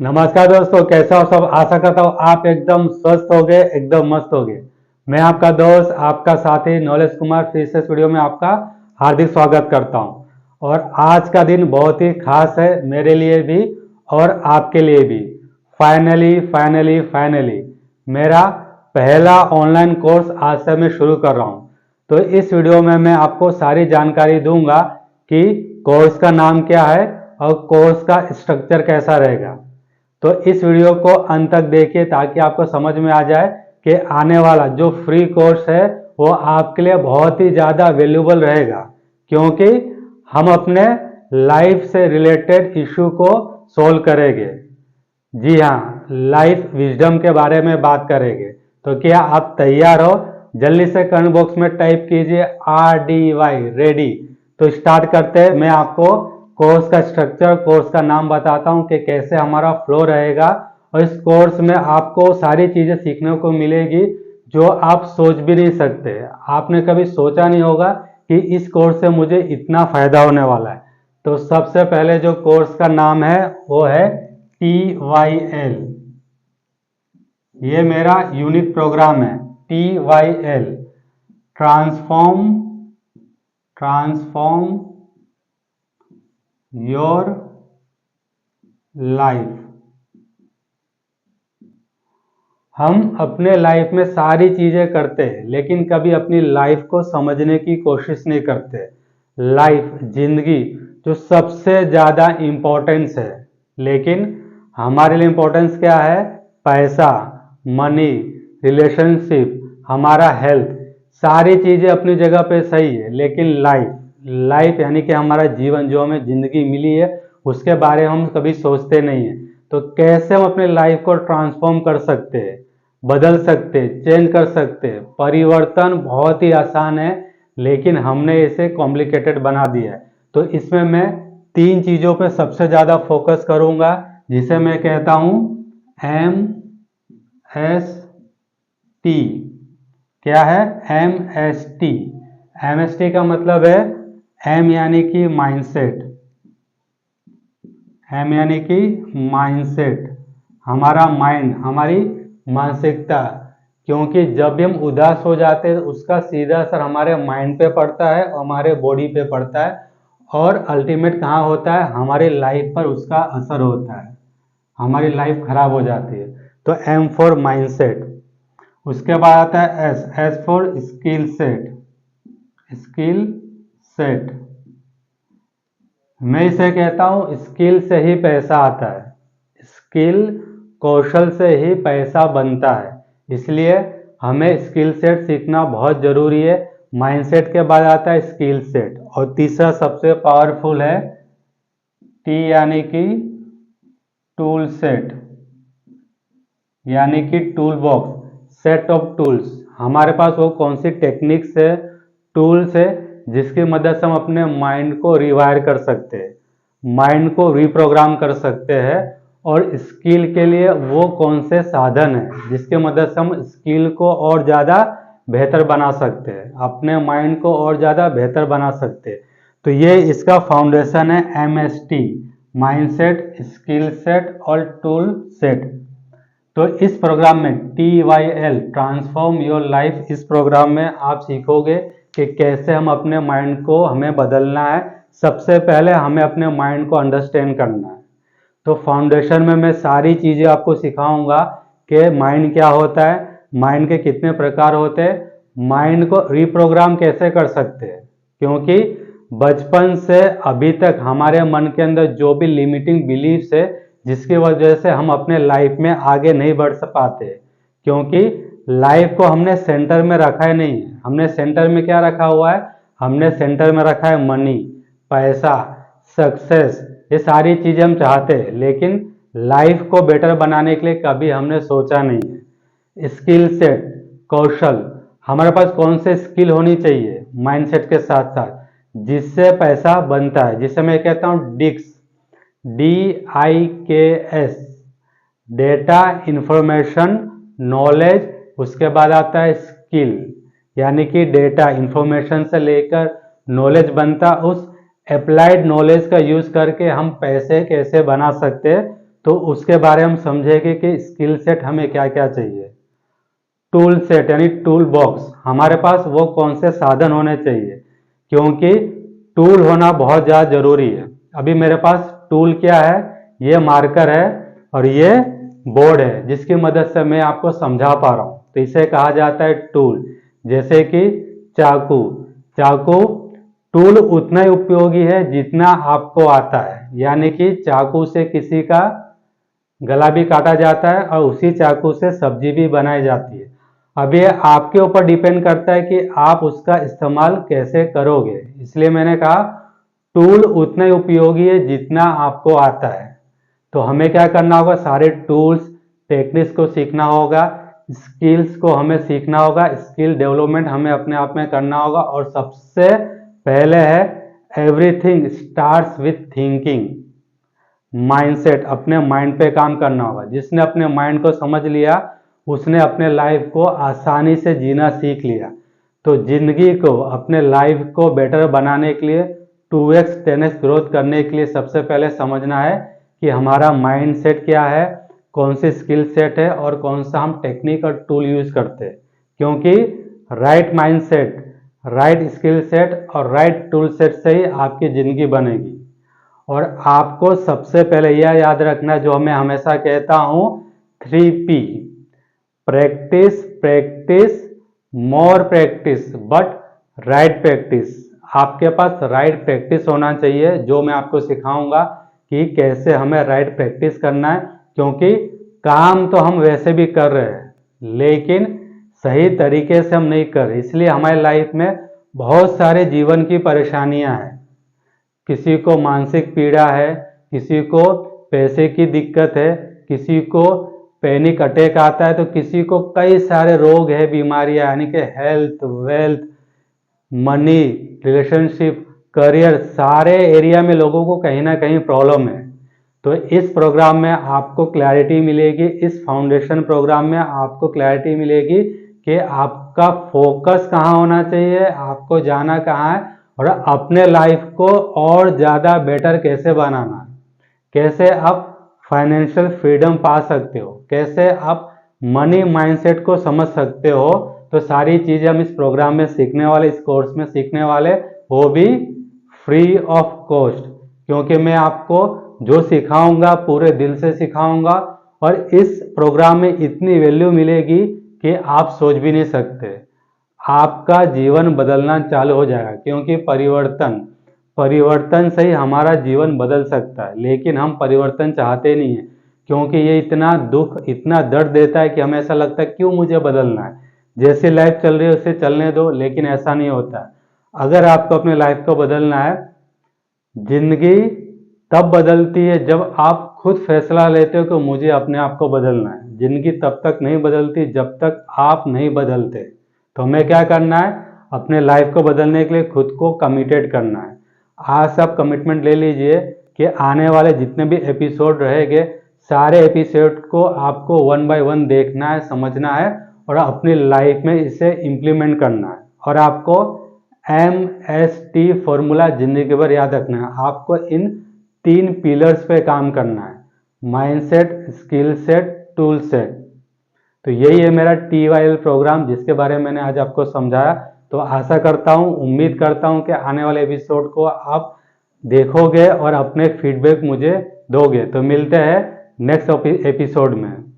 नमस्कार दोस्तों, कैसे हो सब। आशा करता हूँ आप एकदम स्वस्थ हो गए, एकदम मस्त हो गए। मैं आपका दोस्त, आपका साथी नॉलेज कुमार फिर से इस वीडियो में आपका हार्दिक स्वागत करता हूँ। और आज का दिन बहुत ही खास है मेरे लिए भी और आपके लिए भी। फाइनली फाइनली फाइनली मेरा पहला ऑनलाइन कोर्स आज से मैं शुरू कर रहा हूँ। तो इस वीडियो में मैं आपको सारी जानकारी दूंगा कि कोर्स का नाम क्या है और कोर्स का स्ट्रक्चर कैसा रहेगा। तो इस वीडियो को अंत तक देखिए ताकि आपको समझ में आ जाए कि आने वाला जो फ्री कोर्स है वो आपके लिए बहुत ही ज़्यादा वैल्यूबल रहेगा, क्योंकि हम अपने लाइफ से रिलेटेड इशू को सोल्व करेंगे। जी हाँ, लाइफ विजडम के बारे में बात करेंगे। तो क्या आप तैयार हो? जल्दी से कमेंट बॉक्स में टाइप कीजिए RDY रेडी। तो स्टार्ट करते हैं। मैं आपको कोर्स का स्ट्रक्चर, कोर्स का नाम बताता हूँ कि कैसे हमारा फ्लो रहेगा। और इस कोर्स में आपको सारी चीज़ें सीखने को मिलेगी जो आप सोच भी नहीं सकते। आपने कभी सोचा नहीं होगा कि इस कोर्स से मुझे इतना फ़ायदा होने वाला है। तो सबसे पहले जो कोर्स का नाम है वो है TYL। ये मेरा यूनिक प्रोग्राम है TYL, ट्रांसफॉर्म योर लाइफ। हम अपने लाइफ में सारी चीजें करते हैं लेकिन कभी अपनी लाइफ को समझने की कोशिश नहीं करते। लाइफ, जिंदगी जो सबसे ज्यादा इम्पोर्टेंस है, लेकिन हमारे लिए इम्पोर्टेंस क्या है? पैसा, मनी, रिलेशनशिप, हमारा हेल्थ, सारी चीजें अपनी जगह पे सही है, लेकिन लाइफ यानी कि हमारा जीवन, जो हमें जिंदगी मिली है, उसके बारे में हम कभी सोचते नहीं है। तो कैसे हम अपने लाइफ को ट्रांसफॉर्म कर सकते हैं, बदल सकते हैं, चेंज कर सकते हैं। परिवर्तन बहुत ही आसान है लेकिन हमने इसे कॉम्प्लिकेटेड बना दिया है। तो इसमें मैं 3 चीज़ों पे सबसे ज़्यादा फोकस करूंगा, जिसे मैं कहता हूं MST। क्या है? MST। MST का मतलब है M यानी कि माइंडसेट। M यानी कि माइंडसेट, हमारा माइंड, हमारी मानसिकता। क्योंकि जब भी हम उदास हो जाते हैं उसका सीधा असर हमारे माइंड पे पड़ता है और हमारे बॉडी पे पड़ता है, और अल्टीमेट कहाँ होता है? हमारी लाइफ पर उसका असर होता है, हमारी लाइफ खराब हो जाती है। तो M फॉर माइंडसेट। उसके बाद आता है S फॉर स्किल सेट। मैं इसे कहता हूं स्किल से ही पैसा आता है, स्किल, कौशल से ही पैसा बनता है। इसलिए हमें स्किल सेट सीखना बहुत जरूरी है। माइंडसेट के बाद आता है स्किल सेट, और तीसरा सबसे पावरफुल है T यानी कि टूल सेट, यानी कि tool box, set of tools. हमारे पास वो कौन सी टेक्निक्स है, टूल्स है, जिसकी मदद से हम अपने माइंड को रिवायर कर सकते हैं, माइंड को रिप्रोग्राम कर सकते हैं। और स्किल के लिए वो कौन से साधन है जिसके मदद से हम स्किल को और ज़्यादा बेहतर बना सकते हैं, अपने माइंड को और ज़्यादा बेहतर बना सकते हैं। तो ये इसका फाउंडेशन है MST, माइंडसेट, स्किल सेट और टूल सेट। तो इस प्रोग्राम में TYL, ट्रांसफॉर्म योर लाइफ, इस प्रोग्राम में आप सीखोगे कि कैसे हम अपने माइंड को हमें बदलना है। सबसे पहले हमें अपने माइंड को अंडरस्टैंड करना है। तो फाउंडेशन में मैं सारी चीज़ें आपको सिखाऊंगा कि माइंड क्या होता है, माइंड के कितने प्रकार होते हैं, माइंड को रिप्रोग्राम कैसे कर सकते हैं। क्योंकि बचपन से अभी तक हमारे मन के अंदर जो भी लिमिटिंग बिलीफ्स है, जिसकी वजह से हम अपने लाइफ में आगे नहीं बढ़ पाते, क्योंकि लाइफ को हमने सेंटर में रखा ही नहीं है। हमने सेंटर में क्या रखा हुआ है? हमने सेंटर में रखा है मनी, पैसा, सक्सेस। ये सारी चीज़ें हम चाहते हैं, लेकिन लाइफ को बेटर बनाने के लिए कभी हमने सोचा नहीं है। स्किल सेट, कौशल, हमारे पास कौन से स्किल होनी चाहिए माइंडसेट के साथ साथ, जिससे पैसा बनता है, जिसे मैं कहता हूँ डिक्स, DIKS, डेटा, इंफॉर्मेशन, नॉलेज। उसके बाद आता है स्किल, यानी कि डेटा इंफॉर्मेशन से लेकर नॉलेज बनता, उस अप्लाइड नॉलेज का यूज करके हम पैसे कैसे बना सकते हैं, तो उसके बारे में हम समझेंगे कि स्किल सेट हमें क्या क्या चाहिए। टूल सेट यानी टूल बॉक्स, हमारे पास वो कौन से साधन होने चाहिए, क्योंकि टूल होना बहुत ज़्यादा जरूरी है। अभी मेरे पास टूल क्या है, ये मार्कर है और ये बोर्ड है जिसकी मदद से मैं आपको समझा पा रहा हूँ, तो इसे कहा जाता है टूल। जैसे कि चाकू, चाकू टूल उतना ही उपयोगी है जितना आपको आता है, यानी कि चाकू से किसी का गला भी काटा जाता है और उसी चाकू से सब्जी भी बनाई जाती है। अब ये आपके ऊपर डिपेंड करता है कि आप उसका इस्तेमाल कैसे करोगे, इसलिए मैंने कहा टूल उतना ही उपयोगी है जितना आपको आता है। तो हमें क्या करना होगा, सारे टूल्स टेक्निक्स को सीखना होगा, स्किल्स को हमें सीखना होगा, स्किल डेवलपमेंट हमें अपने आप में करना होगा। और सबसे पहले है everything starts with thinking, mindset, अपने माइंड पे काम करना होगा। जिसने अपने माइंड को समझ लिया उसने अपने लाइफ को आसानी से जीना सीख लिया। तो जिंदगी को, अपने लाइफ को बेटर बनाने के लिए, 2x 10x ग्रोथ करने के लिए सबसे पहले समझना है कि हमारा माइंड सेट क्या है, कौन सी स्किल सेट है और कौन सा हम टेक्निक और टूल यूज करते हैं। क्योंकि right mind set, right skill set और राइट टूल सेट से ही आपकी ज़िंदगी बनेगी। और आपको सबसे पहले यह याद रखना है जो मैं हमेशा कहता हूँ, 3P, practice practice more practice but right practice. आपके पास राइट प्रैक्टिस होना चाहिए, जो मैं आपको सिखाऊंगा कि कैसे हमें राइट प्रैक्टिस करना है। क्योंकि काम तो हम वैसे भी कर रहे हैं लेकिन सही तरीके से हम नहीं कर रहे, इसलिए हमारी लाइफ में बहुत सारे जीवन की परेशानियां हैं। किसी को मानसिक पीड़ा है, किसी को पैसे की दिक्कत है, किसी को पैनिक अटैक आता है, तो किसी को कई सारे रोग है, बीमारियां, यानी कि health, wealth, money, relationship, career, सारे एरिया में लोगों को कहीं ना कहीं प्रॉब्लम है। तो इस प्रोग्राम में आपको क्लैरिटी मिलेगी, इस फाउंडेशन प्रोग्राम में आपको क्लैरिटी मिलेगी कि आपका फोकस कहाँ होना चाहिए, आपको जाना कहाँ है और अपने लाइफ को और ज़्यादा बेटर कैसे बनाना है, कैसे आप फाइनेंशियल फ्रीडम पा सकते हो, कैसे आप मनी माइंडसेट को समझ सकते हो। तो सारी चीज़ें हम इस प्रोग्राम में सीखने वाले, इस कोर्स में सीखने वाले, वो भी फ्री ऑफ कॉस्ट। क्योंकि मैं आपको जो सिखाऊंगा पूरे दिल से सिखाऊंगा और इस प्रोग्राम में इतनी वैल्यू मिलेगी कि आप सोच भी नहीं सकते। आपका जीवन बदलना चालू हो जाएगा, क्योंकि परिवर्तन से ही हमारा जीवन बदल सकता है। लेकिन हम परिवर्तन चाहते नहीं है, क्योंकि ये इतना दुख, इतना दर्द देता है कि हमें ऐसा लगता है क्यों मुझे बदलना है, जैसे लाइफ चल रही है उसे चलने दो। लेकिन ऐसा नहीं होता। अगर आपको अपने लाइफ को बदलना है, जिंदगी तब बदलती है जब आप खुद फैसला लेते हो कि मुझे अपने आप को बदलना है। जिंदगी तब तक नहीं बदलती जब तक आप नहीं बदलते। तो हमें क्या करना है, अपने लाइफ को बदलने के लिए खुद को कमिटेड करना है। आज सब कमिटमेंट ले लीजिए कि आने वाले जितने भी एपिसोड रहेंगे, सारे एपिसोड को आपको 1 बाय 1 देखना है, समझना है और अपनी लाइफ में इसे इम्प्लीमेंट करना है। और आपको MST फॉर्मूला जिंदगी भर याद रखना है। आपको इन 3 पिलर्स पे काम करना है, mindset, skill set, tool set. तो यही है मेरा TYL प्रोग्राम जिसके बारे में मैंने आज आपको समझाया। तो आशा करता हूँ, उम्मीद करता हूँ कि आने वाले एपिसोड को आप देखोगे और अपने फीडबैक मुझे दोगे। तो मिलते हैं नेक्स्ट एपिसोड में।